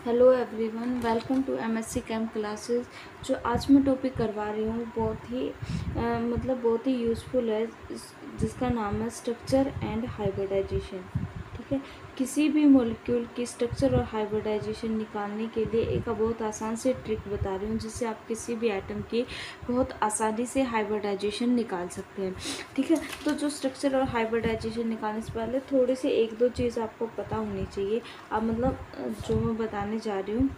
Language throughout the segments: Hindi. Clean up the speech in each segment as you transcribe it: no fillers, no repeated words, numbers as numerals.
Hello everyone, welcome to MSc chem classes. जो आज मैं टॉपिक करवा रही हूँ बहुत ही बहुत ही यूज़फुल है, जिसका नाम है स्ट्रक्चर एंड हाइब्रिडाइजेशन। ठीक है, किसी भी मॉलिक्यूल की स्ट्रक्चर और हाइब्रिडाइजेशन निकालने के लिए एक बहुत आसान से ट्रिक बता रही हूँ, जिससे आप किसी भी एटम की बहुत आसानी से हाइब्रिडाइजेशन निकाल सकते हैं। ठीक है, तो जो स्ट्रक्चर और हाइब्रिडाइजेशन निकालने से पहले थोड़ी सी एक दो चीज़ आपको पता होनी चाहिए। अब जो मैं बताने जा रही हूँ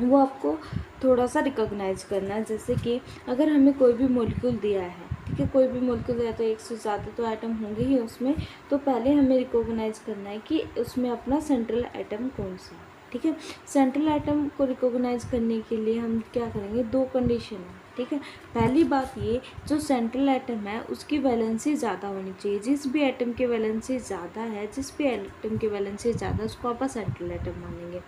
वो आपको थोड़ा सा रिकॉग्नाइज करना है। जैसे कि अगर हमें कोई भी मॉलिक्यूल दिया है, ठीक है, कोई भी मॉलिक्यूल दिया तो एक से ज़्यादा तो एटम होंगे ही उसमें। तो पहले हमें रिकॉग्नाइज करना है कि उसमें अपना सेंट्रल एटम कौन सा है। ठीक है, सेंट्रल एटम को रिकॉग्नाइज करने के लिए हम क्या करेंगे, दो कंडीशन है। ठीक है, पहली बात ये, जो सेंट्रल एटम है उसकी वैलेंसी ज़्यादा होनी चाहिए। जिस भी एटम की वैलेंसी ज़्यादा है, जिस भी एटम की वैलेंसी ज़्यादा, उसको आप सेंट्रल एटम मानेंगे।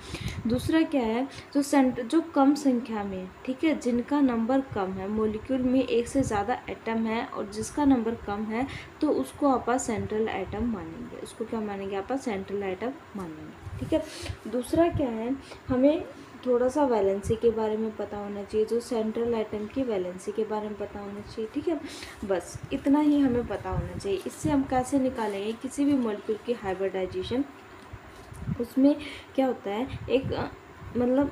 दूसरा क्या है, जो कम संख्या में, ठीक है, जिनका नंबर कम है, मॉलिक्यूल में एक से ज़्यादा एटम है और जिसका नंबर कम है, तो उसको आप सेंट्रल एटम मानेंगे। उसको क्या मानेंगे, आप सेंट्रल एटम मानेंगे। ठीक है, दूसरा क्या है, हमें थोड़ा सा वैलेंसी के बारे में पता होना चाहिए। जो सेंट्रल एटम की वैलेंसी के बारे में पता होना चाहिए। ठीक है, बस इतना ही हमें पता होना चाहिए। इससे हम कैसे निकालेंगे किसी भी मॉलिक्यूल की हाइब्रिडाइजेशन। उसमें क्या होता है, एक मतलब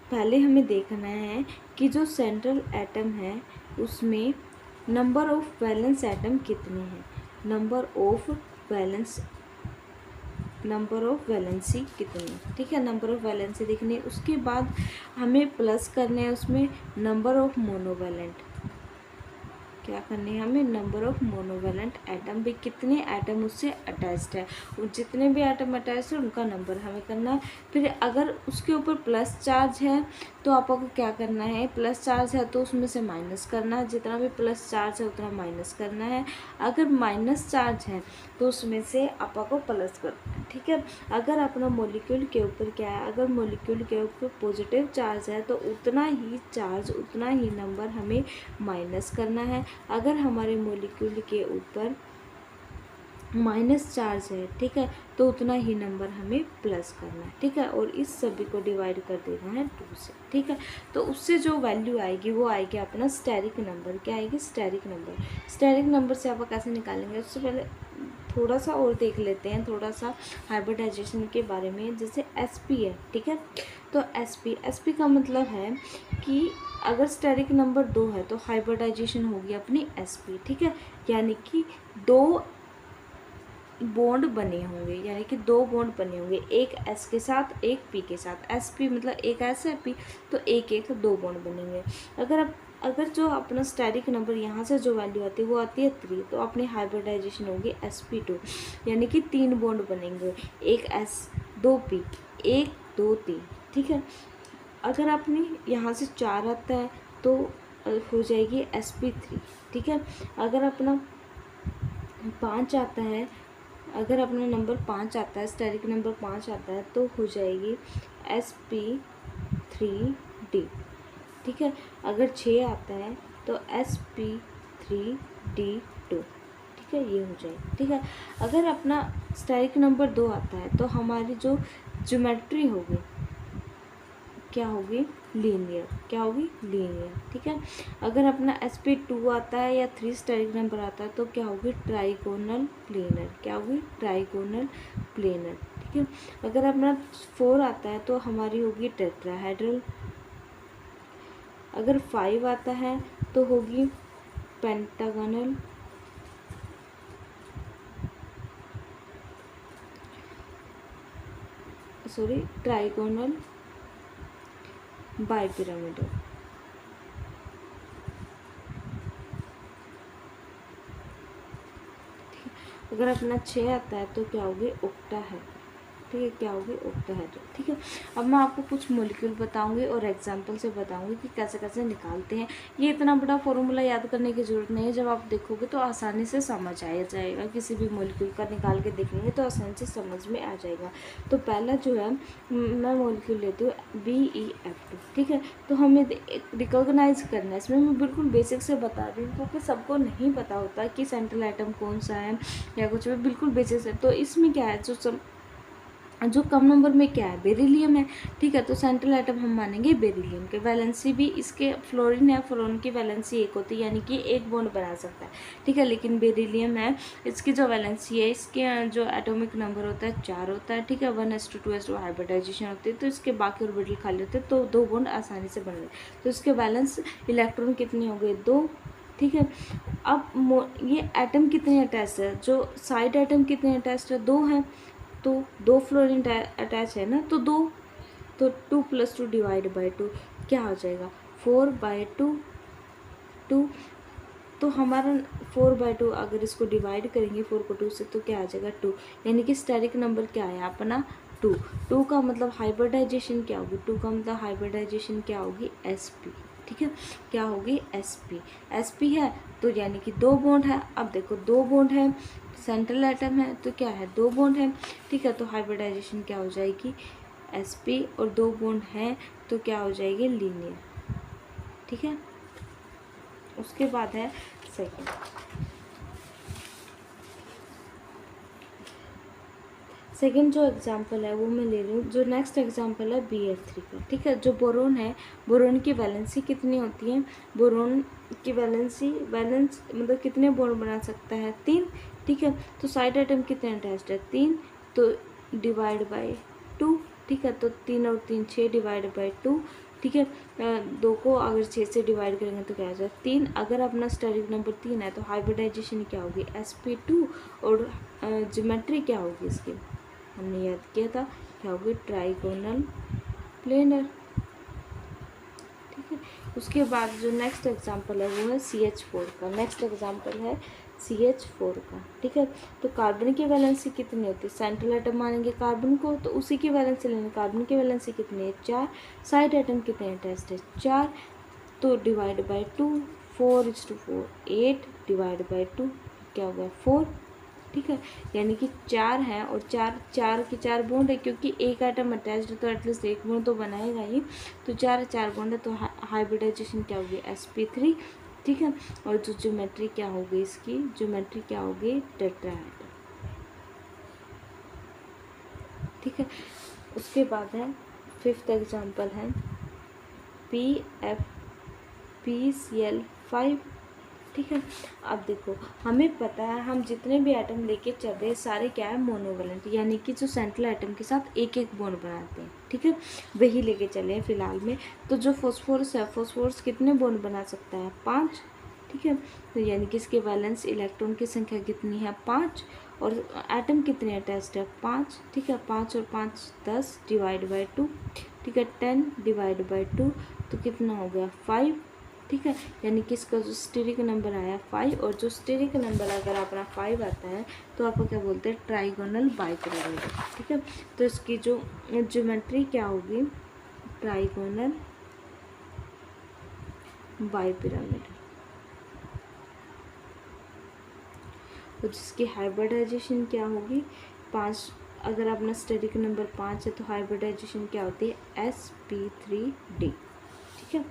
पहले हमें देखना है कि जो सेंट्रल एटम है उसमें नंबर ऑफ वैलेंस एटम कितने हैं। नंबर ऑफ वैलेंसी कितनी है। ठीक है, नंबर ऑफ वैलेंसी देखनी है। उसके बाद हमें प्लस करने हैं उसमें नंबर ऑफ मोनोवैलेंट। क्या करने हैं हमें, नंबर ऑफ मोनोवैलेंट एटम, भी कितने एटम उससे अटैच्ड है, जितने भी एटम अटैच्ड है उनका नंबर हमें करना है। फिर अगर उसके ऊपर प्लस चार्ज है तो आपको क्या करना है, प्लस चार्ज है तो उसमें से माइनस करना है, जितना भी प्लस चार्ज है उतना माइनस करना है। अगर माइनस चार्ज है तो उसमें से आपको प्लस करना है। ठीक है, अगर अपना मॉलिक्यूल के ऊपर क्या है, अगर मॉलिक्यूल के ऊपर पॉजिटिव चार्ज है तो उतना ही चार्ज, उतना ही नंबर हमें माइनस करना है। अगर हमारे मॉलिक्यूल के ऊपर माइनस चार्ज है, ठीक है, तो उतना ही नंबर हमें प्लस करना है। ठीक है, और इस सभी को डिवाइड कर देना है 2 से। ठीक है, तो उससे जो वैल्यू आएगी वो आएगी अपना स्टेरिक नंबर। क्या आएगी, स्टेरिक नंबर। स्टेरिक नंबर से आप कैसे निकालेंगे, उससे पहले थोड़ा सा और देख लेते हैं, थोड़ा सा हाइब्रिडाइजेशन के बारे में। जैसे sp है, ठीक है, तो sp का मतलब है कि अगर स्टेरिक नंबर 2 है तो हाइब्रिडाइजेशन होगी अपनी sp। ठीक है, यानी कि दो बॉन्ड बने होंगे, यानी कि दो बॉन्ड बने होंगे, एक S के साथ एक P के साथ। sp मतलब एक S है, P तो एक एक दो बॉन्ड बनेंगे। अगर जो अपना स्टेरिक नंबर यहाँ से जो वैल्यू आती है वो आती है 3, तो अपनी हाइब्रिडाइजेशन होगी sp2, यानी कि 3 बॉन्ड बनेंगे, एक S, दो P, 1 2 3। ठीक है, अगर अपनी यहाँ से 4 आता है तो हो जाएगी sp3। ठीक है, अगर अपना 5 आता है, अगर अपना नंबर 5 आता है, स्टेरिक नंबर 5 आता है, तो हो जाएगी sp3d। ठीक है, अगर 6 आता है तो sp3d2। ठीक है, ये हो जाएगी। ठीक है, अगर अपना स्टेरिक नंबर 2 आता है तो हमारी जो ज्योमेट्री होगी क्या होगी, लीनियर। क्या होगी, लीनियर। ठीक है, अगर अपना sp2 आता है या 3 स्टेरिक नंबर आता है तो क्या होगी, ट्राइगोनल प्लेनर। क्या होगी, ट्राइगोनल प्लेनर। ठीक है, अगर अपना 4 आता है तो हमारी होगी टेट्राहेड्रल। अगर 5 आता है तो होगी पेंटागोनल, ट्राइगोनल बाइपिरामिडल। अगर अपना 6 आता है तो क्या होगी, ऑक्टाहेड्रल। ठीक है, क्या होगी, ऑक्टाहेड्रल। ठीक है, अब मैं आपको कुछ मॉलिक्यूल बताऊंगी और एग्जांपल से बताऊंगी कि कैसे कैसे निकालते हैं। ये इतना बड़ा फॉर्मूला याद करने की ज़रूरत नहीं है, जब आप देखोगे तो आसानी से समझ आया जाएगा। किसी भी मॉलिक्यूल का निकाल के देखेंगे तो आसानी से समझ में आ जाएगा। तो पहला जो है मैं मॉलिक्यूल लेती हूँ BeF2। ठीक है, तो हमें रिकॉग्नाइज करना है। इसमें मैं बिल्कुल बेसिक से बता रही हूँ क्योंकि सबको नहीं पता होता कि सेंट्रल एटम कौन सा है या कुछ भी, बिल्कुल बेसिक है। तो इसमें क्या है, जो कम नंबर में क्या है, बेरिलियम है। ठीक है, तो सेंट्रल एटम हम मानेंगे बेरिलियम के। वैलेंसी भी इसके फ्लोरीन है, फ्लोरीन की वैलेंसी 1 होती है, यानी कि एक बॉन्ड बना सकता है। ठीक है, लेकिन बेरिलियम है, इसकी जो वैलेंसी है, इसके जो एटॉमिक नंबर होता है 4 होता है। ठीक है, 1s2 हाइब्रिडाइजेशन होती है, तो इसके बाकी ऑर्बिटल खाली होते हैं, तो 2 बॉन्ड आसानी से बन गए। तो इसके बैलेंस इलेक्ट्रॉन कितने हो गए, 2। ठीक है, अब ये एटम कितने अटैच है, जो साइड एटम कितने अटैच है, 2 हैं। तो 2 फ्लोरीन अटैच है ना, तो 2, तो 2 + 2 डिवाइड बाई 2 क्या हो जाएगा, 4/2। तो हमारा 4/2 अगर इसको डिवाइड करेंगे 4 को 2 से तो क्या आ जाएगा, 2। यानी कि स्टेरिक नंबर क्या है अपना, 2। 2 का मतलब हाइब्रिडाइजेशन क्या होगी, 2 का मतलब हाइब्रिडाइजेशन क्या होगी, sp। ठीक है, क्या होगी, sp है, तो यानी कि 2 बॉन्ड है। अब देखो 2 बॉन्ड है, सेंट्रल एटम है, तो क्या है, 2 बॉन्ड है। ठीक है, तो हाइब्रिडाइजेशन क्या हो जाएगी, sp, और 2 बॉन्ड है तो क्या हो जाएगी, लीनियर। ठीक है, उसके बाद है सेकेंड जो एग्जांपल है वो मैं ले रही हूँ। जो नेक्स्ट एग्जांपल है BF3 का। ठीक है, जो बोरोन है, बोरोन की वैलेंसी कितनी होती है, बोरोन की वैलेंस मतलब कितने बॉन्ड बना सकता है, 3। ठीक है, तो साइड एटम कितने अटैच्ड है, 3, तो डिवाइड बाई 2। ठीक है, तो 3 और 3 6 डिवाइड बाई 2। ठीक है, 2 को अगर 6 से डिवाइड करेंगे तो क्या आ जाएगा, 3। अगर अपना स्टेरिक नंबर 3 है तो हाइब्रिडाइजेशन क्या होगी, sp2, और ज्योमेट्री क्या होगी इसकी, हमने याद किया था, क्या होगी, ट्राइगोनल प्लेनर। ठीक है, उसके बाद जो नेक्स्ट एग्जांपल है वो है CH4 का। नेक्स्ट एग्जांपल है CH4 का। ठीक है, तो कार्बन की वैलेंसी कितनी होती है, सेंट्रल एटम मानेंगे कार्बन को, तो उसी की वैलेंसी लेंगे। कार्बन की वैलेंसी कितनी है, 4। साइड एटम कितने अटैच्ड है, 4, तो डिवाइड बाई 2, 4:4, 8 डिवाइड बाई 2 क्या हो गया, 4। ठीक है, यानी कि 4 है और 4 की 4 बॉन्ड है, क्योंकि एक आइटम अटैच्ड है तो एटलीस्ट एक बॉन्ड तो बनाएगा ही। तो 4 बॉन्ड है, तो हाइब्रिडाइजेशन क्या होगी, sp3। ठीक है, और जो ज्योमेट्री क्या होगी, इसकी ज्योमेट्री क्या होगी, टेट्राहेड्रल। ठीक है, उसके बाद है 5th एग्जांपल है PFPCl5। ठीक है, अब देखो हमें पता है हम जितने भी एटम लेके चल रहे हैं सारे क्या है, मोनोवेलेंट, यानी कि जो सेंट्रल एटम के साथ एक एक बॉन्ड बनाते हैं। ठीक है, वही लेके चले हैं फिलहाल में। तो जो फॉस्फोरस है, फॉस्फोरस कितने बॉन्ड बना सकता है, 5। ठीक है, तो यानी कि इसके वैलेंस इलेक्ट्रॉन की संख्या कितनी है, 5, और एटम कितने अटैच्ड है, 5। ठीक है, 5 और 5 10 डिवाइड बाई 2। ठीक है, 10 डिवाइड बाई 2 तो कितना हो गया, 5। ठीक है, यानी कि इसका जो स्टेरिक नंबर आया 5, और जो स्टेरिक नंबर अगर अपना 5 आता है तो आपको क्या बोलते हैं, ट्राइगोनल बाइपिरामिड। ठीक है, तो इसकी जो ज्योमेट्री क्या होगी, ट्राइगोनल बाइपिरामिड, तो जिसकी हाइब्रिडाइजेशन क्या होगी, 5। अगर अपना स्टेरिक नंबर 5 है तो हाइब्रिडाइजेशन क्या होती है, sp3d। ठीक है,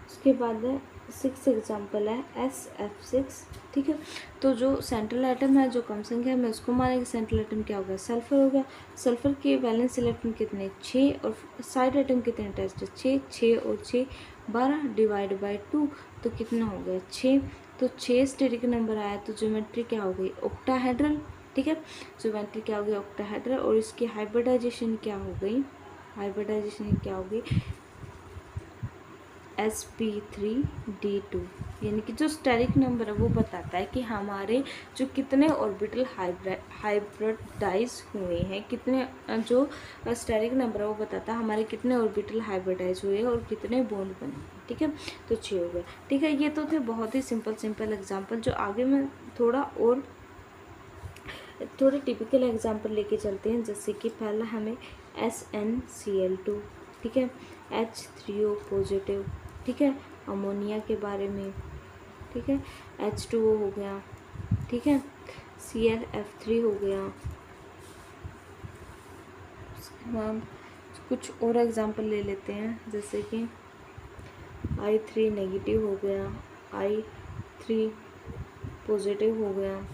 उसके बाद है 6th एग्जांपल है SF6। ठीक है, तो जो सेंट्रल एटम है, जो कम संख्या में उसको मानेंगे, सेंट्रल एटम क्या होगा, सल्फर होगा। सल्फर के वैलेंस इलेक्ट्रॉन कितने, 6, और साइड एटम कितने अटैच्ड है, 6 और 6 12 डिवाइड बाई 2 तो कितना हो गया, 6। तो 6 स्टेरिक नंबर आया, तो ज्योमेट्री क्या हो गई, ऑक्टाहेड्रल। ठीक है, ज्योमेट्री क्या हो गई, ऑक्टाहेड्रल, और इसकी हाइब्रिडाइजेशन क्या हो गई, हाइब्रिडाइजेशन क्या हो गई, sp3d2। यानी कि जो स्टेरिक नंबर है वो बताता है कि हमारे जो कितने ऑर्बिटल हाइब्रिडाइज हुए हैं, कितने जो स्टेरिक नंबर है वो बताता है हमारे कितने ऑर्बिटल हाइब्रिडाइज हुए हैं और कितने बॉन्ड बने। ठीक है, तो 6 हो गए। ठीक है, ये तो थे बहुत ही सिंपल एग्जाम्पल, जो आगे मैं थोड़ा और थोड़े टिपिकल एग्जांपल लेके चलते हैं, जैसे कि पहला हमें SnCl2, ठीक है, H3O पॉजिटिव, ठीक है, अमोनिया के बारे में, ठीक है, H2O हो गया, ठीक है, ClF3 हो गया। उसके बाद कुछ और एग्जांपल ले लेते हैं, जैसे कि I3 नेगेटिव हो गया, I3 पॉजिटिव हो गया,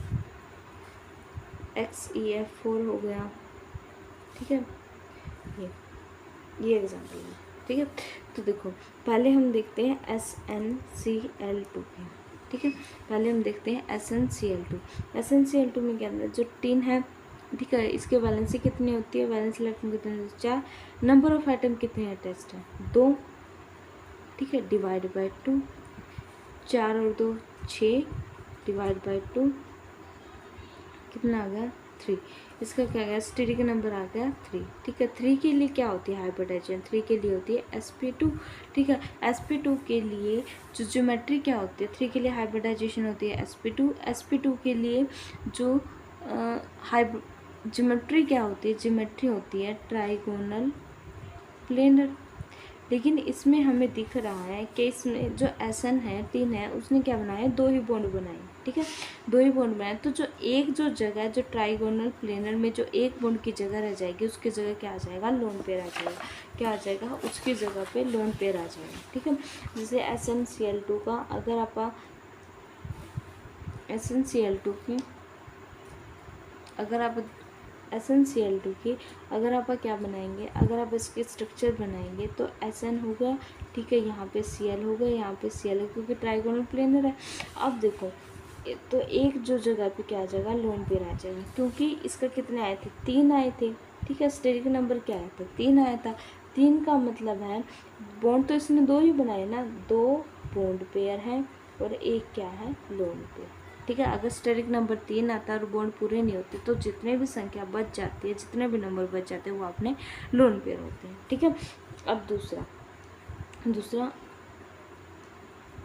XeF4 हो गया, ठीक है, ये एग्जांपल है, ठीक है। तो देखो पहले हम देखते हैं SnCl2 के, ठीक है, पहले हम देखते हैं SnCl2। SnCl2 में क्या है, जो टिन है, ठीक है, इसके वैलेंसी कितनी होती है, वैलेंस इलेक्ट्रॉन कितने होते हैं, 4, नंबर ऑफ एटम कितने हैं टेस्ट है, 2, ठीक है, डिवाइड बाय 2, 4 और 2 6, डिवाइड बाय 2 कितना आ गया, 3। इसका क्या गया, स्टेरिक नंबर आ गया 3, ठीक है। 3 के लिए क्या होती है हाइब्रिडाइजेशन, 3 के लिए होती है sp2, ठीक है। sp2 के लिए जो ज्योमेट्री क्या होती है, 3 के लिए हाइब्रिडाइजेशन होती है sp2। sp2 के लिए जो ज्योमेट्री क्या होती है, ज्योमेट्री होती है ट्राइगोनल प्लेनर। लेकिन इसमें हमें दिख रहा है कि इसमें जो Sn है, टिन है, उसने क्या बनाया, 2 ही बॉन्ड बनाए, ठीक है, 2 ही बॉन्ड बनाए। तो जो एक जो जगह, जो ट्राइगोनल प्लेनर में जो एक बॉन्ड की जगह रह जाएगी, उसकी जगह क्या आ जाएगा, लोन पेयर आ जाएगा, क्या आ जाएगा, उसकी जगह पे लोन पेयर आ जाएगा, ठीक है। जैसे SnCl2 का अगर आप SnCl2 की अगर आप क्या बनाएंगे, अगर आप इसके स्ट्रक्चर बनाएंगे तो Sn हो गया, ठीक है, यहाँ पे Cl हो गया, यहाँ पे Cl है, क्योंकि ट्राइगोनल प्लेनर है। अब देखो तो एक जो जगह पे क्या आ जाएगा, लोन पेयर आ जाएगा, क्योंकि इसका कितने आए थे, 3 आए थे, ठीक है, स्टेरिक नंबर क्या आया था, 3 आया था। 3 का मतलब है बॉन्ड तो इसने 2 ही बनाए ना, 2 बॉन्ड पेयर है और एक क्या है, लोन पेयर, ठीक है। अगर स्टेरिक नंबर 3 आता है और बॉन्ड पूरे नहीं होते तो जितने भी संख्या बच जाती है, जितने भी नंबर बच जाते हैं वो अपने लोन पेयर होते हैं, ठीक है। अब दूसरा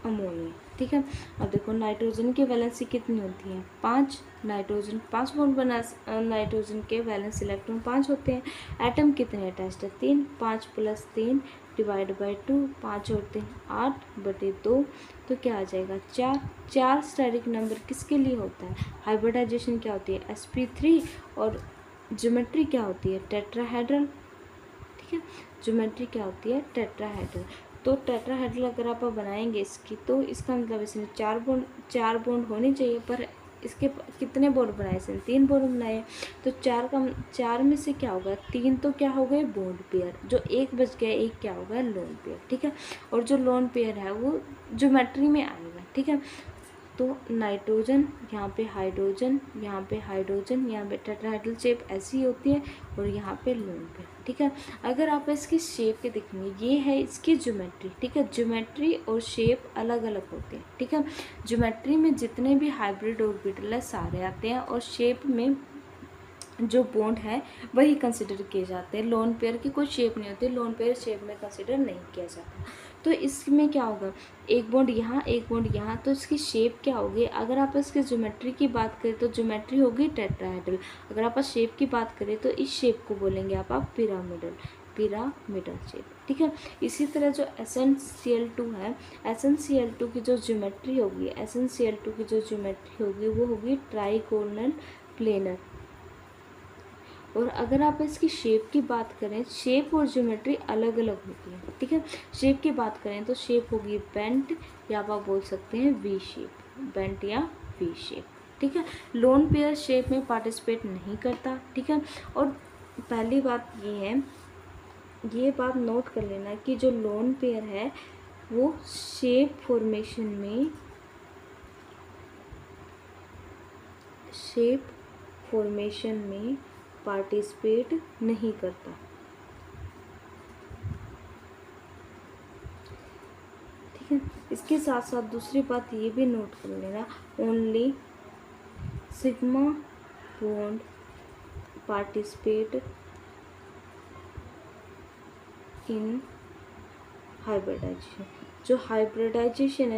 अमोनिया, ठीक है। अब देखो नाइट्रोजन की वैलेंसी कितनी होती है, 5, नाइट्रोजन 5 बॉन्ड बना, नाइट्रोजन के वैलेंस इलेक्ट्रॉन 5 होते हैं। एटम कितने अटैच्ड है, 3, 5 + 3 डिवाइड बाय 2, 5 और 3 8/2, तो क्या आ जाएगा, 4 स्टेरिक नंबर किसके लिए होता है, हाइब्रिडाइजेशन क्या होती है, sp3, और ज्योमेट्री क्या होती है, टेट्राहेड्रल, ठीक है, ज्योमेट्री क्या होती है, टेट्राहेड्रल। तो टेट्राहेड्रल अगर आप बनाएंगे इसकी, तो इसका मतलब इसमें 4 बॉन्ड होने चाहिए, पर इसके कितने बॉन्ड बनाए, इसने 3 बॉन्ड बनाए। तो 4 में से क्या होगा, 3 तो क्या हो गए, बॉन्ड पेयर, जो एक बच गया, एक क्या होगा, लोन पेयर, ठीक है। और जो लोन पेयर है वो ज्योमेट्री में आएगा, ठीक है। तो नाइट्रोजन, यहाँ पे हाइड्रोजन, यहाँ पे हाइड्रोजन, यहाँ पे टेट्राहेड्रल शेप ऐसी होती है, और यहाँ पे लोन पे, ठीक है। अगर आप इसकी शेप के देखेंगे, ये है इसकी ज्योमेट्री, ठीक है, ज्योमेट्री और शेप अलग अलग होते हैं, ठीक है। ज्योमेट्री में जितने भी हाइब्रिड ऑर्बिटल है सारे आते हैं, और शेप में जो बॉन्ड है वही कंसिडर किए जाते हैं, लोन पेयर की कोई शेप नहीं होती, लोन पेयर शेप में कंसिडर नहीं किया जाता। तो इसमें क्या होगा, एक बॉन्ड यहाँ, एक बॉन्ड यहाँ, तो इसकी शेप क्या होगी, अगर आप इसकी ज्योमेट्री की बात करें तो ज्योमेट्री होगी टेट्राहेड्रल। अगर आप शेप की बात करें तो इस शेप को बोलेंगे आप पिरामिडल शेप, ठीक है। इसी तरह जो SnCl2 है, SnCl2 की जो ज्योमेट्री होगी, SnCl2 की जो ज्योमेट्री होगी वो होगी ट्राइगोनल प्लेनर। और अगर आप इसकी शेप की बात करें, शेप और ज्योमेट्री अलग अलग होती है, ठीक है। शेप की बात करें तो शेप होगी बेंट, या आप बोल सकते हैं वी शेप, बेंट या वी शेप, ठीक है। लोन पेयर शेप में पार्टिसिपेट नहीं करता, ठीक है। और पहली बात ये है, ये बात नोट कर लेना कि जो लोन पेयर है वो शेप फॉर्मेशन में पार्टिसिपेट नहीं करता, ठीक है। इसके साथ साथ दूसरी बात ये भी नोट कर लेना, only sigma bond participate in hybridisation. जो हाइब्रिडाइजेशन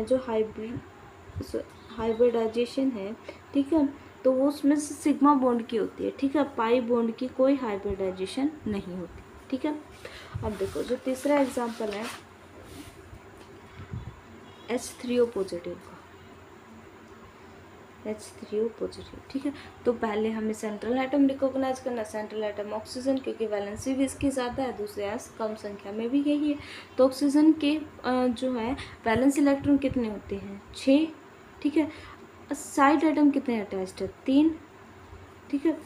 है, ठीक है, तो वो उसमें से सिग्मा बॉन्ड की होती है, ठीक है। पाई बॉन्ड की कोई हाइब्रिडाइजेशन नहीं होती, ठीक है। अब देखो जो तीसरा एग्जाम्पल है H3O पॉजिटिव का, H3O पॉजिटिव, ठीक है। तो पहले हमें सेंट्रल एटम रिकॉग्नाइज करना, सेंट्रल एटम ऑक्सीजन, क्योंकि वैलेंसी भी इसकी ज़्यादा है, दूसरे कम संख्या में भी यही है। तो ऑक्सीजन के जो है वैलेंस इलेक्ट्रॉन कितने होते हैं, 6, ठीक है। साइड एटम कितने अटैच्ड है, 3, ठीक है।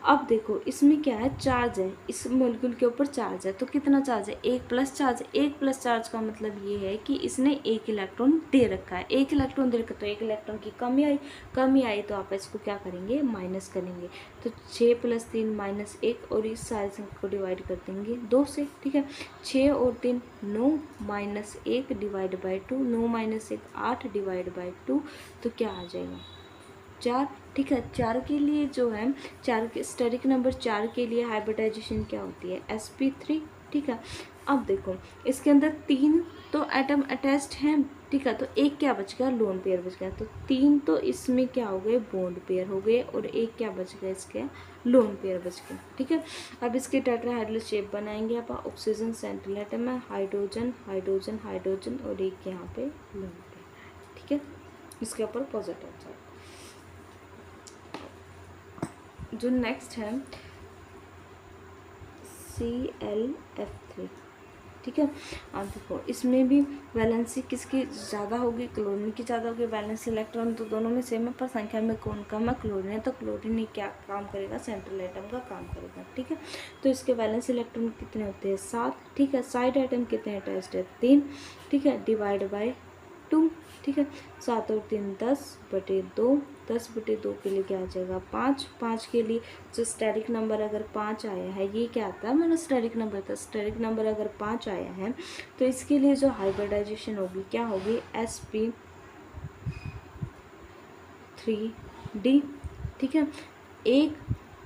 अब देखो इसमें क्या है, चार्ज है, इस मॉलिक्यूल के ऊपर चार्ज है, तो कितना चार्ज है, 1 प्लस चार्ज। 1 प्लस चार्ज का मतलब ये है कि इसने 1 इलेक्ट्रॉन दे रखा है, 1 इलेक्ट्रॉन दे रखा है, तो 1 इलेक्ट्रॉन की कमी आई तो आप इसको क्या करेंगे, माइनस करेंगे। तो 6 + 3 -1, और इस सारी संख्या को डिवाइड कर देंगे 2 से, ठीक है। 6 और 3 9, -1 डिवाइड बाई 2, 9 - 1 8 डिवाइड बाई 2, तो क्या आ जाएगा, 4, ठीक है। 4 के लिए जो है, 4 के स्टेरिक नंबर 4 के लिए हाइब्रिडाइजेशन क्या होती है, sp3, ठीक है। अब देखो इसके अंदर 3 तो एटम अटैच्ड हैं, ठीक है। तो एक क्या बच गया, लोन पेयर बच गया। तो 3 तो इसमें क्या हो गए, बॉन्ड पेयर हो गए, और एक क्या बच गया, इसके लोन पेयर बच गया, ठीक है। अब इसके टेट्राहेड्रल शेप बनाएंगे आप। ऑक्सीजन सेंट्रल एटम है, हाइड्रोजन हाइड्रोजन हाइड्रोजन, और एक यहाँ पे लोन पेयर, ठीक है। इसके ऊपर पॉजिटिव चार्ज। जो नेक्स्ट है ClF3, ठीक है। अब देखो इसमें भी वैलेंसी किसकी ज़्यादा होगी, क्लोरीन की ज़्यादा होगी। वैलेंस इलेक्ट्रॉन तो दोनों में सेम है, पर संख्या में कौन कम है, क्लोरीन है। तो क्लोरीन ही क्या काम करेगा, सेंट्रल एटम का काम करेगा, ठीक है। तो इसके वैलेंस इलेक्ट्रॉन कितने होते हैं, 7, ठीक है। साइड एटम कितने अटैच्ड है, 3, ठीक है, डिवाइड बाई 2, ठीक है। 7 और 3 10/2, 10/2 के लिए क्या आ जाएगा, 5, 5 के लिए जो स्टेरिक नंबर अगर 5 आया है, ये क्या आता है, मतलब स्टेरिक नंबर था। स्टेरिक नंबर अगर 5 आया है तो इसके लिए जो हाइब्रिडाइजेशन होगी क्या होगी, sp3d, ठीक है। 1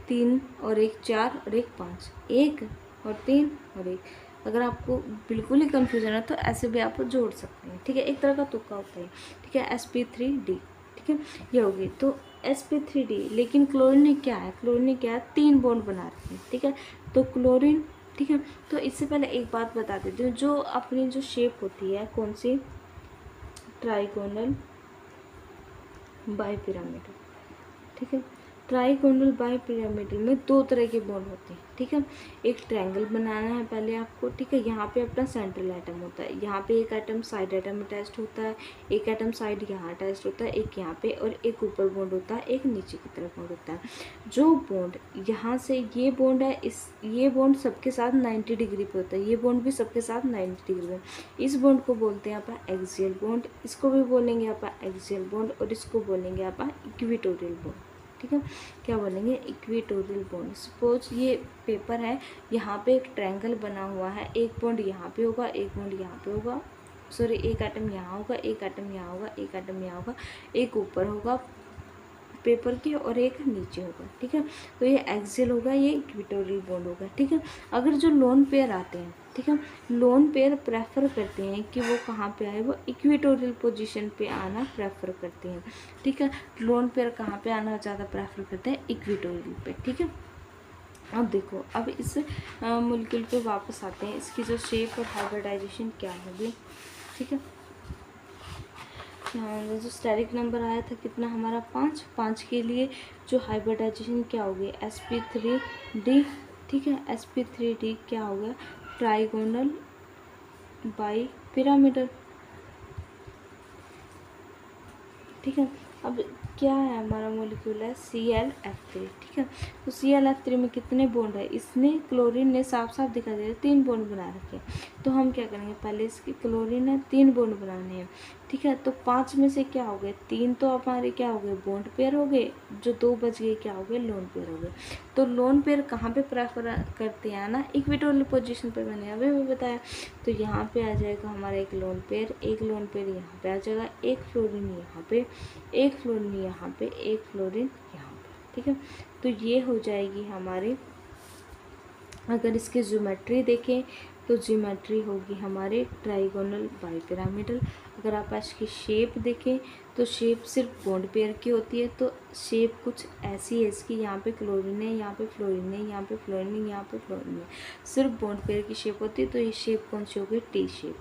3 और 1 4 और 1 5, 1 और 3 और 1। अगर आपको बिल्कुल ही कन्फ्यूजन है तो ऐसे भी आप जोड़ सकते हैं, ठीक है। एक तरह का तुक्का होता है, ठीक है। sp3d, ठीक है, ये होगी। तो sp3d, लेकिन क्लोरीन ने क्या है, क्लोरीन ने क्या है, 3 बॉन्ड बना रखे हैं, ठीक है। तो क्लोरीन, ठीक है। तो इससे पहले एक बात बता देती हूँ, जो अपनी जो शेप होती है कौन सी, ट्राइगोनल बाइपिरामिडल, ठीक है। ट्राइगोनल बाइपिरामिडल में 2 तरह के बॉन्ड होते हैं, ठीक है। एक ट्रायंगल बनाना है पहले आपको, ठीक है। यहाँ पे अपना सेंट्रल एटम होता है, यहाँ पे एक एटम साइड एटम अटैच्ड होता है, एक एटम साइड यहाँ अटैच्ड होता है, एक यहाँ पे, और एक ऊपर बॉन्ड होता है, एक नीचे की तरफ बॉन्ड होता है। जो बॉन्ड यहाँ से ये बॉन्ड है, ये बॉन्ड सबके साथ 90 डिग्री पे होता है, ये बॉन्ड भी सबके साथ 90 डिग्री पे। इस बॉन्ड को बोलते हैं आप एक्सियल बॉन्ड, इसको भी बोलेंगे आप एक्सियल बॉन्ड, और इसको बोलेंगे आप इक्वेटोरियल बॉन्ड, ठीक है। क्या बोलेंगे, इक्वेटोरियल बॉन्ड। सपोज ये पेपर है, यहाँ पे एक ट्रायंगल बना हुआ है, एक बॉन्ड यहाँ पे होगा, एक बॉन्ड यहाँ पे होगा, सॉरी एक एटम यहाँ होगा, एक एटम यहाँ होगा, एक एटम यहाँ होगा, एक ऊपर होगा पेपर के और एक नीचे होगा, ठीक है। तो ये एक्सियल होगा, ये इक्वेटोरियल बॉन्ड होगा, ठीक है। अगर जो लोन पेयर आते हैं, ठीक है, लोन पेयर प्रेफर करते हैं कि वो कहाँ पे आए, वो इक्वेटोरियल पोजीशन पे आना प्रेफर करते हैं, ठीक है। लोन पेयर कहाँ पे आना ज़्यादा प्रेफर करते हैं, इक्वेटोरियल पे, ठीक है। अब देखो, अब इस मॉलिक्यूल पे वापस आते हैं, इसकी जो शेप और हाइब्रिडाइजेशन क्या होगी, ठीक है। जो स्टेरिक नंबर आया था कितना हमारा, 5, 5 के लिए जो हाइब्रिडाइजेशन क्या होगी, sp3d, ठीक है। sp3d क्या होगा, ट्राइगोनल बाइपिरामिडल, ठीक है। अब क्या है हमारा मॉलिक्यूल है ClF3, ठीक है। तो ClF3 में कितने बॉन्ड है, इसने क्लोरीन ने साफ साफ दिखा दिया 3 बॉन्ड बना रखे हैं। तो हम क्या करेंगे, पहले इसकी क्लोरीन है 3 बॉन्ड बनाने हैं, ठीक है। तो 5 में से क्या हो गए, 3 तो हमारे क्या हो गए, बॉन्ड पेयर हो गए, जो 2 बच गए क्या हो गए, लोन पेयर हो गए। तो लोन पेयर कहाँ पे प्रेफर करते हैं ना, इक्वेटोरियल पोजीशन पे, मैंने अभी भी बताया। तो यहाँ पे आ जाएगा हमारा एक लोन पेयर यहाँ पे आ जाएगा, एक फ्लोरीन यहाँ पे, एक फ्लोरीन यहाँ पे, एक फ्लोरीन यहाँ पे, ठीक है। तो ये हो जाएगी हमारी, अगर इसकी ज्योमेट्री देखें तो ज्योमेट्री होगी हमारे ट्राइगोनल बाइपिरामिडल। अगर आप इसकी शेप देखें तो शेप सिर्फ बॉन्ड पेयर की होती है, तो शेप कुछ ऐसी है इसकी, यहाँ पे क्लोरीन है, यहाँ पे फ्लोरीन है, यहाँ पे फ्लोरीन है, यहाँ पे फ्लोरीन है, सिर्फ बॉन्ड पेयर की शेप होती है। तो ये शेप कौन सी होगी? T shape.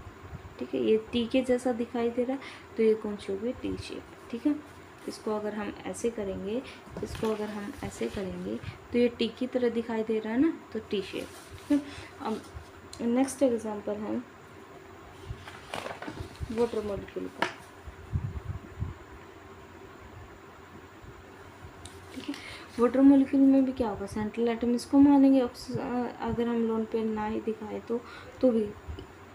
ठीक है, ये टी के जैसा दिखाई दे रहा है, तो ये कौन सी होगी? T shape. ठीक है, इसको अगर हम ऐसे करेंगे, इसको अगर हम ऐसे करेंगे तो ये टी की तरह दिखाई दे रहा है ना, तो टी शेप। ठीक है, अब नेक्स्ट एग्जांपल है वाटर मॉलिक्यूल का। ठीक है, वाटर मॉलिक्यूल में भी क्या होगा? सेंट्रल एटम इसको मानेंगे, अगर हम लोन पे ना ही दिखाए तो भी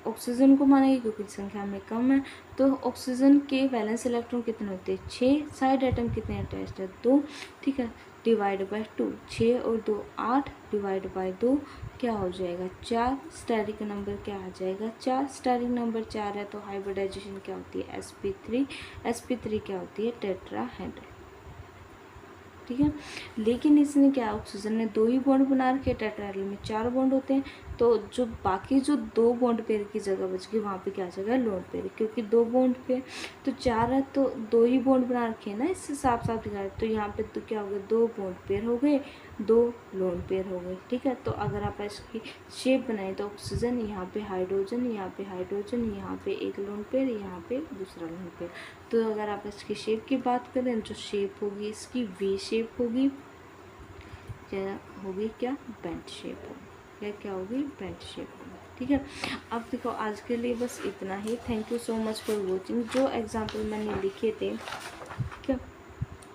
ऑक्सीजन को मानेंगे क्योंकि संख्या में कम है। तो ऑक्सीजन के वैलेंस इलेक्ट्रॉन कितने होते हैं? 6। साइड एटम कितने अटैच्ड है? 2। ठीक है, डिवाइड बाय 2, 6 और 2 8, डिवाइड बाय 2 क्या हो जाएगा? 4। स्टेरिक नंबर क्या आ जाएगा? 4। स्टेरिक नंबर 4 है तो हाइब्रिडाइजेशन क्या होती है? sp3। sp3 क्या होती है? टेट्राहेड्रल। ठीक है, लेकिन इसने क्या, ऑक्सीजन ने 2 ही बॉन्ड बना रखे, टेट्राहेड्रल में 4 बॉन्ड होते हैं। तो जो बाकी जो 2 बॉन्ड पेयर की जगह बच गई वहाँ पे क्या आ जाएगा? लोन पेयर, क्योंकि 2 बॉन्ड पेयर तो 4 है तो 2 ही बॉन्ड बना रखे हैं ना, इससे साफ साफ दिखा है। तो यहाँ पे तो क्या हो गया? 2 बॉन्ड पेयर हो गए, 2 लोन पेयर हो गए। ठीक है, तो अगर आप इसकी शेप बनाएं तो ऑक्सीजन, यहाँ पे हाइड्रोजन, यहाँ पे हाइड्रोजन, यहाँ पे एक लोन पेयर, यहाँ पे दूसरा लोन पेयर। तो अगर आप इसकी शेप की बात करें, जो शेप होगी इसकी वी शेप होगी, क्या होगी? क्या बेंट शेप होगी, क्या होगी? बेंट शेप होगी। ठीक है, अब देखो आज के लिए बस इतना ही। Thank you so much for watching. जो एग्जाम्पल मैंने लिखे थे, क्या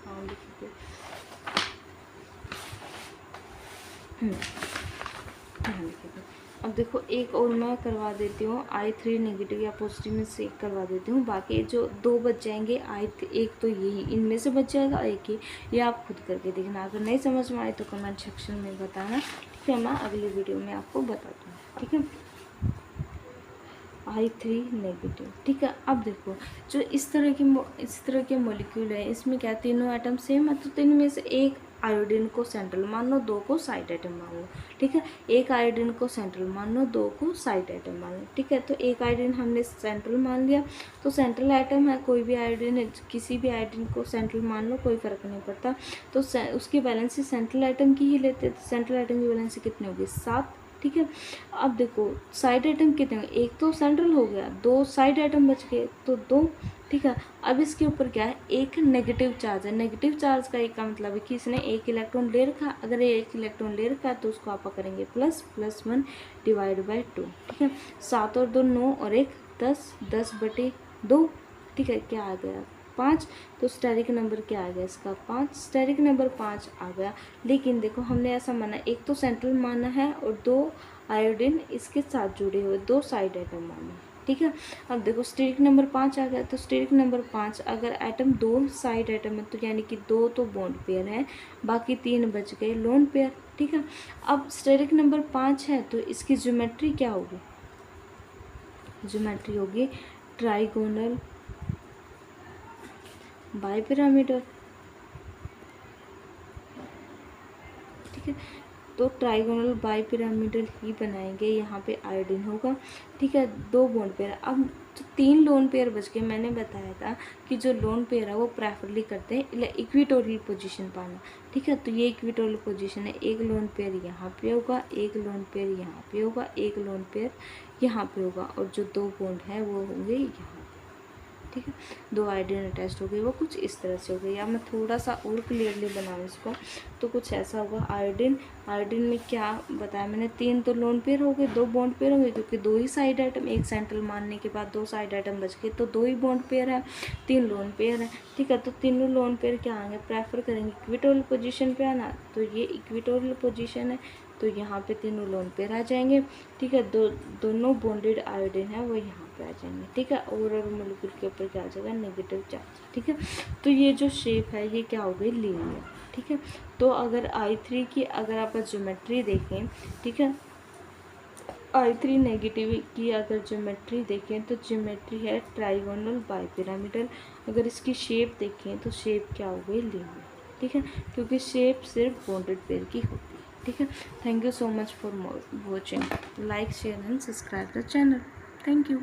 हाँ लिखे थे, हाँ लिखे थे। अब देखो एक और मैं करवा देती हूँ, I3 नेगेटिव या पॉजिटिव में से एक करवा देती हूँ, बाकी जो 2 बच जाएंगे, एक तो यही इनमें से बच जाएगा, एक ही, ये आप खुद करके देखना। अगर नहीं समझ में आए तो कमेंट सेक्शन में बताना। ठीक है, मैं अगली वीडियो में आपको बताती हूँ। ठीक है, I3 नेगेटिव। ठीक है, अब देखो जो इस तरह के मॉलिक्यूल है, इसमें क्या तीनों एटम सेम है, तो तीनों में से एक आयोडीन को सेंट्रल मान लो, 2 को साइड एटम मान लो। ठीक है, एक आयोडीन को सेंट्रल मान लो, 2 को साइड एटम मान लो। ठीक है, तो एक आयोडीन हमने सेंट्रल मान लिया, तो सेंट्रल एटम है, कोई भी आयोडीन है, किसी भी आयोडीन को सेंट्रल मान लो, कोई फर्क नहीं पड़ता। तो उसकी वैलेंसी सेंट्रल एटम की ही लेते, तो सेंट्रल एटम की वैलेंसी कितनी होगी? 7। ठीक है, अब देखो साइड आइटम कितने हैं? एक तो सेंट्रल हो गया, 2 साइड आइटम बच गए, तो 2। ठीक है, अब इसके ऊपर क्या है? एक नेगेटिव चार्ज है। नेगेटिव चार्ज का एक का मतलब है कि इसने एक इलेक्ट्रॉन ले रखा, अगर ये एक इलेक्ट्रॉन ले रखा है तो उसको आप करेंगे प्लस, +1 डिवाइड बाय 2। ठीक है, 7 और 2 9 और 1 10, 10/2। ठीक है, क्या आ गया? 5। तो स्टेरिक नंबर क्या आ गया इसका? 5। स्टेरिक नंबर 5 आ गया। लेकिन देखो हमने ऐसा माना, एक तो सेंट्रल माना है और 2 आयोडीन इसके साथ जुड़े हुए, 2 साइड एटम माने। ठीक है, अब देखो स्टेरिक नंबर 5 आ गया, तो स्टेरिक नंबर 5 अगर एटम 2 साइड एटम है तो यानी कि 2 तो बॉन्ड पेयर है, बाकी 3 बच गए लोन पेयर। ठीक है, अब स्टेरिक नंबर 5 है तो इसकी ज्योमेट्री क्या होगी? ज्योमेट्री होगी ट्राइगोनल बाइपिरामिडल। ठीक है, तो ट्राइगोनल बाइपिरामिडल ही बनाएंगे। यहाँ पे आयोडीन होगा। ठीक है, 2 बॉन्ड पेयर। अब तो 3 लोन पेयर बच गए। मैंने बताया था कि जो लोन पेयर है वो प्रेफरली करते हैं इक्विटोरियल पोजीशन पाना। ठीक है, तो ये इक्विटोरियल पोजीशन है। एक लोन पेयर यहाँ पे होगा, एक लोन पेयर यहाँ पे होगा, एक लोन पेयर यहाँ पे होगा, और जो 2 बॉन्ड है वो होंगे यहाँ। ठीक है, 2 आयोडीन अटैच्ड हो गई, वो कुछ इस तरह से हो गई। या मैं थोड़ा सा और क्लियरली बनाऊँ इसको तो कुछ ऐसा होगा। आयोडीन में क्या बताया मैंने? 3 तो लोन पेयर हो गए, 2 बॉन्ड पेयर हो गए, क्योंकि 2 ही साइड आइटम, एक सेंट्रल मानने के बाद 2 साइड आइटम बच गए, तो 2 ही बॉन्ड पेयर है, 3 लोन पेयर है। ठीक है, तो तीनों लोन पेयर क्या आएंगे? प्रेफर करेंगे इक्विटोरियल पोजीशन पे आना, तो ये इक्विटोरियल पोजीशन है, तो यहाँ पे तीनों लोन पेयर आ जाएंगे। ठीक है, दोनों बॉन्डेड आयोडीन है वो यहाँ पे आ जाएंगे। ठीक है, ओवरऑल मॉलिक्यूल के ऊपर क्या आ जाएगा? Negative charge. ठीक है, तो ये जो शेप है ये क्या हो गई? लीनियर। ठीक है, तो अगर I3 की अगर आप ज्योमेट्री देखें, ठीक है, I3 नेगेटिव की अगर ज्योमेट्री देखें तो ज्योमेट्री है ट्राइगोनल बाइपिरामिडल। अगर इसकी शेप देखें तो शेप क्या हो गई? लीनियर। ठीक है, क्योंकि शेप सिर्फ बॉन्डेड पेयर की होती है। ठीक है। Thank you so much for watching, like share and subscribe the channel. Thank you.